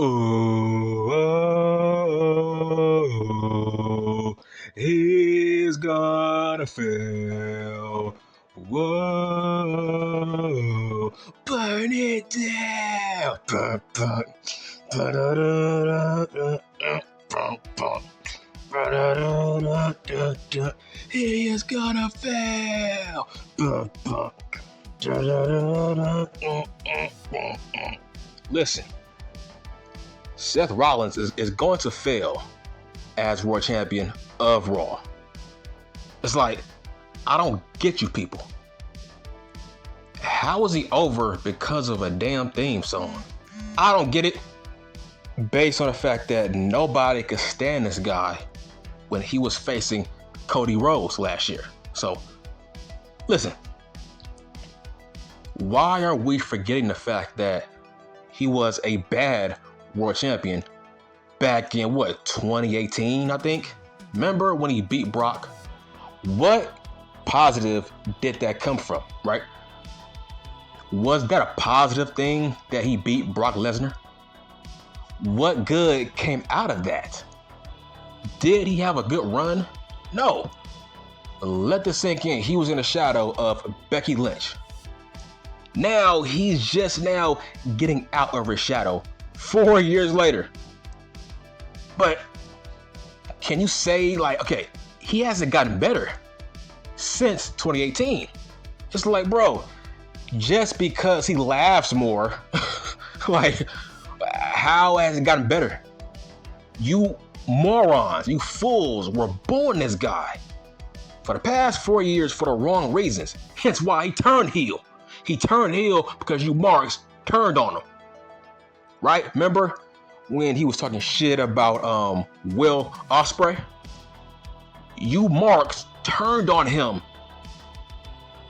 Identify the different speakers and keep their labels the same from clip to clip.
Speaker 1: Oh, he's gonna fail. Whoa, burn it down. Bum, bum. Ba-da-da-da-da-da. Bum, bum. Ba-da-da-da-da-da. He is gonna fail. Bum, bum. Da-da-da-da-da. Listen, Seth Rollins is going to fail as world champion of Raw. It's like, I don't get you people. How is he over because of a damn theme song? I don't get it. Based on the fact that nobody could stand this guy when he was facing Cody Rhodes last year. So, listen. Why are we forgetting the fact that he was a bad world champion back in 2018, I think? Remember when he beat Brock? What positive did that come from, right? Was that a positive thing that he beat Brock Lesnar? What good came out of that? Did he have a good run? No. Let this sink in. He was in the shadow of Becky Lynch. Now he's just now getting out of his shadow 4 years later. But can you say, like, okay, he hasn't gotten better since 2018? It's like, bro, just because he laughs more, like, how has it gotten better? You morons, you fools were booing this guy for the past 4 years for the wrong reasons. Hence why he turned heel. He turned heel because you marks turned on him. Right? Remember when he was talking shit about Will Ospreay? You marks turned on him.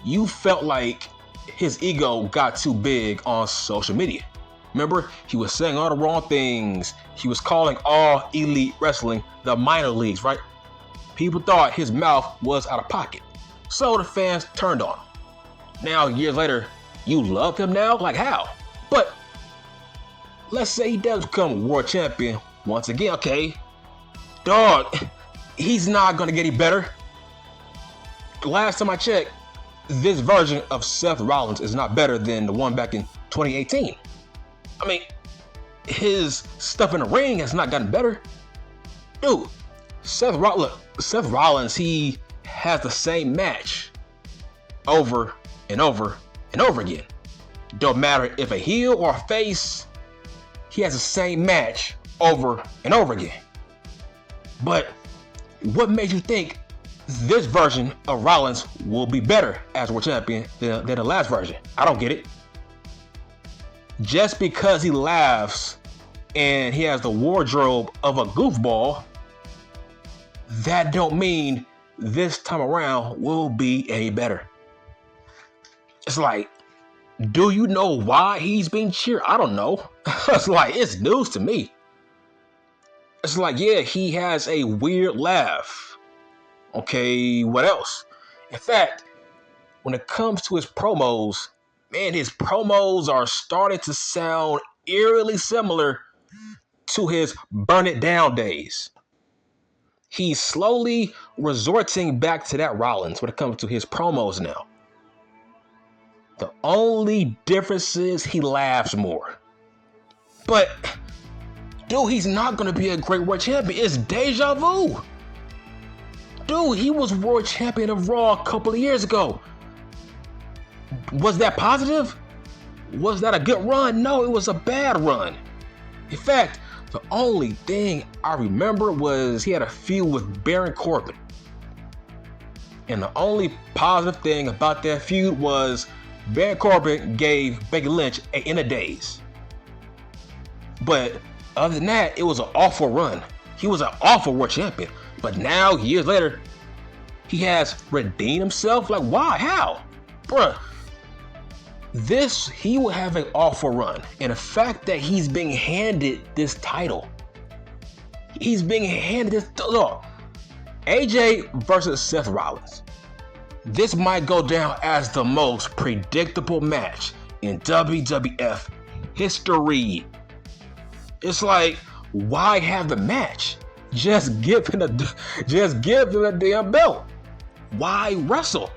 Speaker 1: You felt like his ego got too big on social media. Remember, he was saying all the wrong things. He was calling all elite wrestling the minor leagues, right? People thought his mouth was out of pocket. So the fans turned on him. Now, years later, you love him now? Like how? But let's say he does become world champion once again. Okay, dog, he's not gonna get any better. Last time I checked, this version of Seth Rollins is not better than the one back in 2018. I mean, his stuff in the ring has not gotten better. Dude, Seth Rollins, he has the same match over and over and over again. Don't matter if a heel or a face, he has the same match over and over again. But what made you think this version of Rollins will be better as world champion than the last version? I don't get it. Just because he laughs and he has the wardrobe of a goofball, that don't mean this time around will be any better. It's like, do you know why he's being cheered? I don't know. It's like, it's news to me. It's like, yeah, he has a weird laugh. Okay, what else? In fact, when it comes to his promos, man, his promos are starting to sound eerily similar to his Burn It Down days. He's slowly resorting back to that Rollins when it comes to his promos now. The only difference is he laughs more. But, dude, he's not going to be a great world champion. It's deja vu. Dude, he was world champion of Raw a couple of years ago. Was that positive? Was that a good run? No, it was a bad run. In fact, the only thing I remember was he had a feud with Baron Corbin. And the only positive thing about that feud was Baron Corbin gave Becky Lynch an end of days. But other than that, it was an awful run. He was an awful world champion. But now, years later, he has redeemed himself. Like, why? How? Bruh. He will have an awful run. And the fact that he's being handed this title. He's being handed this. Look, AJ versus Seth Rollins. This might go down as the most predictable match in WWF history. It's like, why have the match? Just give him the damn belt. Why wrestle?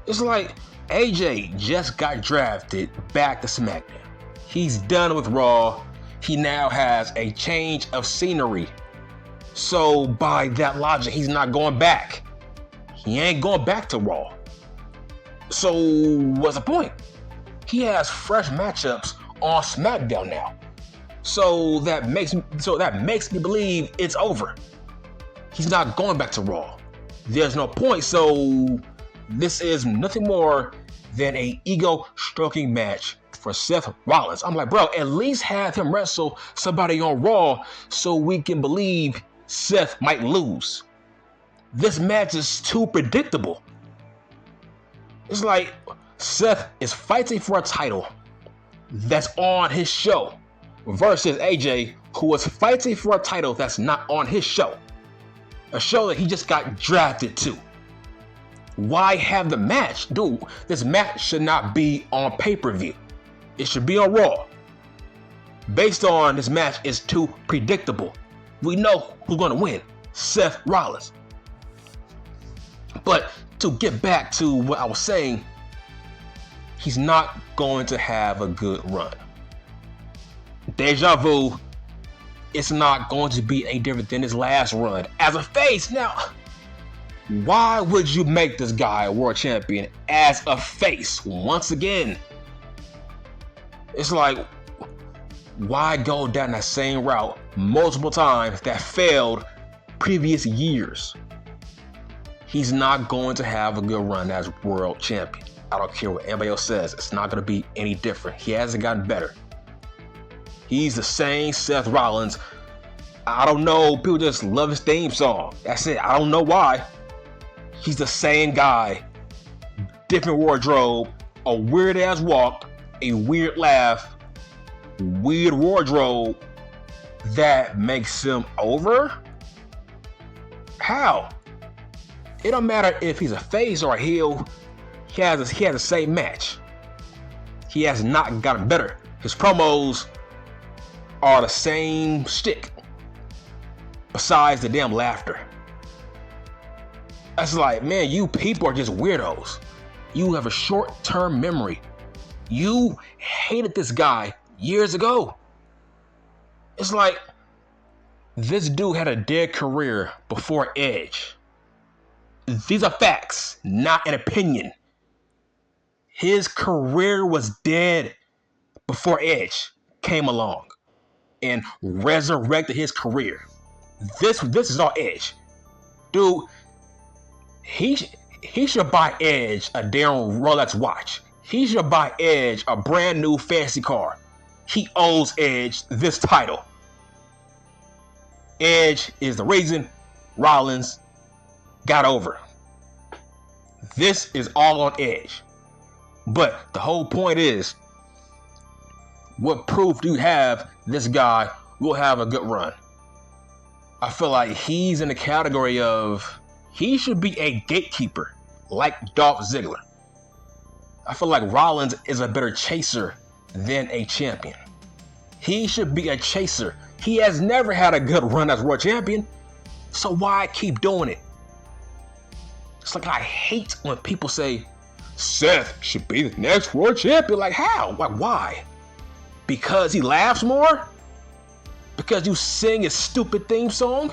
Speaker 1: It's like AJ just got drafted back to SmackDown. He's done with Raw. He now has a change of scenery. So by that logic, he's not going back. He ain't going back to Raw. So what's the point? He has fresh matchups on SmackDown now. So that makes me believe it's over. He's not going back to Raw. There's no point. So this is nothing more than an ego-stroking match for Seth Rollins. I'm like, bro, at least have him wrestle somebody on Raw so we can believe Seth might lose. This match is too predictable. It's like Seth is fighting for a title that's on his show versus AJ, who is fighting for a title that's not on his show. A show that he just got drafted to. Why have the match? Dude, this match should not be on pay-per-view. It should be on Raw. Based on this match is too predictable. We know who's going to win. Seth Rollins. But to get back to what I was saying, he's not going to have a good run. Deja vu, it's not going to be any different than his last run as a face. Now, why would you make this guy a world champion as a face once again? It's like, why go down that same route multiple times that failed previous years? He's not going to have a good run as world champion. I don't care what anybody else says. It's not going to be any different. He hasn't gotten better. He's the same Seth Rollins. I don't know. People just love his theme song. That's it. I don't know why. He's the same guy. Different wardrobe. A weird ass walk. A weird laugh. Weird wardrobe. That makes him over? How? It don't matter if he's a face or a heel. He has the same match. He has not gotten better. His promos are the same shtick. Besides the damn laughter. That's like, man, you people are just weirdos. You have a short-term memory. You hated this guy years ago. It's like, this dude had a dead career before Edge. These are facts, not an opinion. His career was dead before Edge came along and resurrected his career. This is all Edge. Dude, he should buy Edge a damn Rolex watch. He should buy Edge a brand new fancy car. He owes Edge this title. Edge is the reason Rollins got over. This is all on Edge. But the whole point is, what proof do you have this guy will have a good run? I feel like he's in the category of, he should be a gatekeeper like Dolph Ziggler. I feel like Rollins is a better chaser than a champion. He should be a chaser. He has never had a good run as world champion. So why keep doing it? It's like, I hate when people say Seth should be the next world champion. Like, how? Like, why? Because he laughs more? Because you sing his stupid theme song?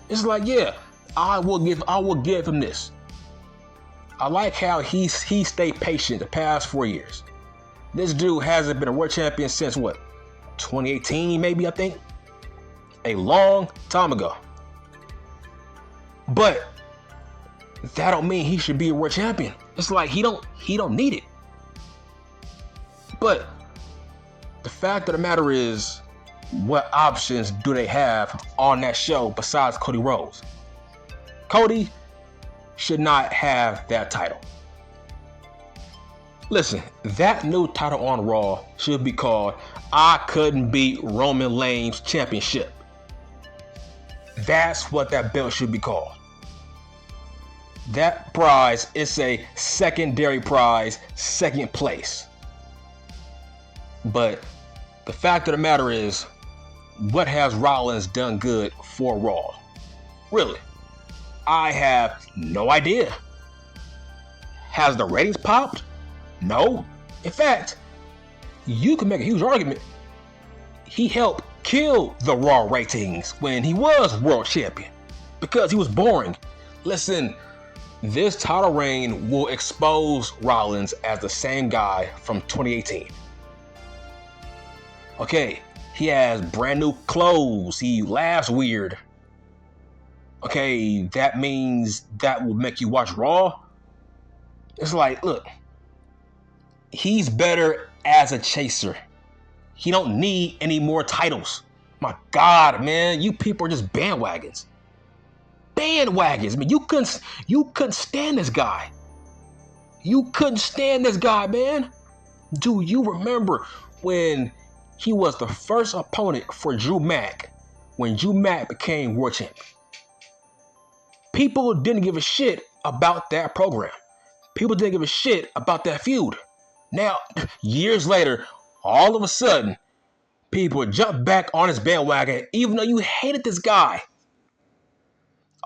Speaker 1: It's like, yeah, I will give him this. I like how he stayed patient the past 4 years. This dude hasn't been a world champion since what? 2018 maybe, I think. A long time ago. But that don't mean he should be a world champion. It's like he don't need it. But the fact of the matter is, what options do they have on that show besides Cody Rhodes? Cody should not have that title. Listen, that new title on Raw should be called I Couldn't Beat Roman Reigns Championship. That's what that belt should be called. That prize is a secondary prize, second place. But The fact of the matter is, what has Rollins done good for Raw? Really? I have no idea. Has the ratings popped? No. In fact, you can make a huge argument. He helped kill the Raw ratings when he was world champion because he was boring. Listen, this title reign will expose Rollins as the same guy from 2018. Okay, he has brand new clothes. He laughs weird. Okay, that means that will make you watch Raw? It's like, look, he's better as a chaser. He don't need any more titles. My God, man, you people are just bandwagons. Bandwagons. I mean, you couldn't stand this guy. You couldn't stand this guy, man. Do you remember when he was the first opponent for Drew Mack when Drew Mack became world champion? People didn't give a shit about that program. People didn't give a shit about that feud. Now, years later, all of a sudden, people jump back on his bandwagon, even though you hated this guy.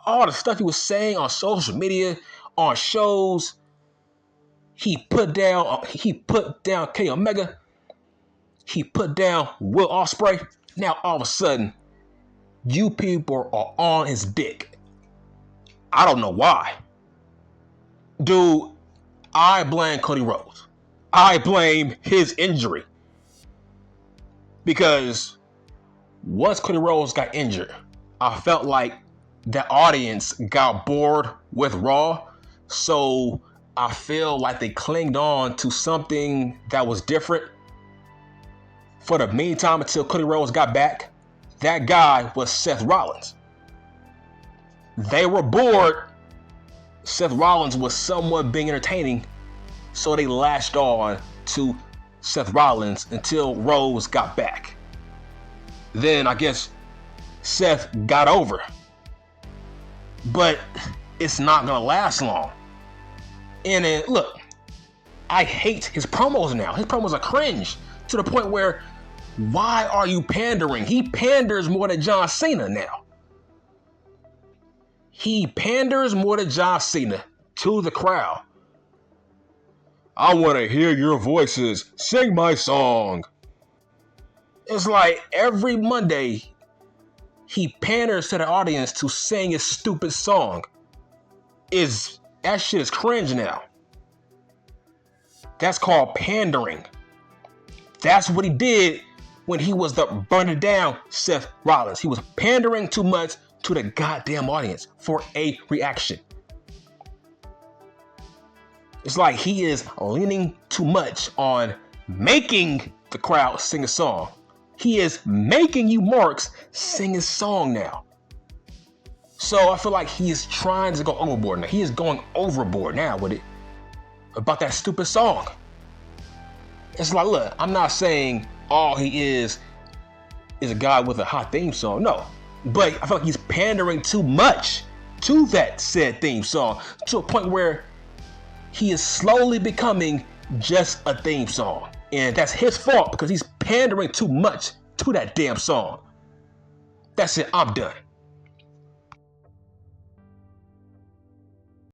Speaker 1: All the stuff he was saying on social media, on shows, he put down Kenny Omega, he put down Will Ospreay. Now all of a sudden, you people are on his dick. I don't know why. Dude, I blame Cody Rhodes. I blame his injury. Because once Cody Rhodes got injured, I felt like the audience got bored with Raw. So I feel like they clinged on to something that was different. For the meantime, until Cody Rhodes got back, that guy was Seth Rollins. They were bored. Seth Rollins was somewhat being entertaining, so they latched on to Seth Rollins until Rhodes got back. Then I guess Seth got over. But it's not gonna last long. And then, look, I hate his promos now. His promos are cringe to the point where, why are you pandering? He panders more than John Cena now. He panders more than John Cena to the crowd. I want to hear your voices. Sing my song. It's like every Monday, he panders to the audience to sing his stupid song. That shit is cringe now. That's called pandering. That's what he did when he was the burning down Seth Rollins. He was pandering too much to the goddamn audience for a reaction. It's like he is leaning too much on making the crowd sing a song. He is making you marks sing his song now. So I feel like he is trying to go overboard now. He is going overboard now with it. About that stupid song. It's like, look, I'm not saying all he is a guy with a hot theme song. No. But I feel like he's pandering too much to that said theme song to a point where he is slowly becoming just a theme song. And that's his fault because he's pandering too much to that damn song. That's it. I'm done.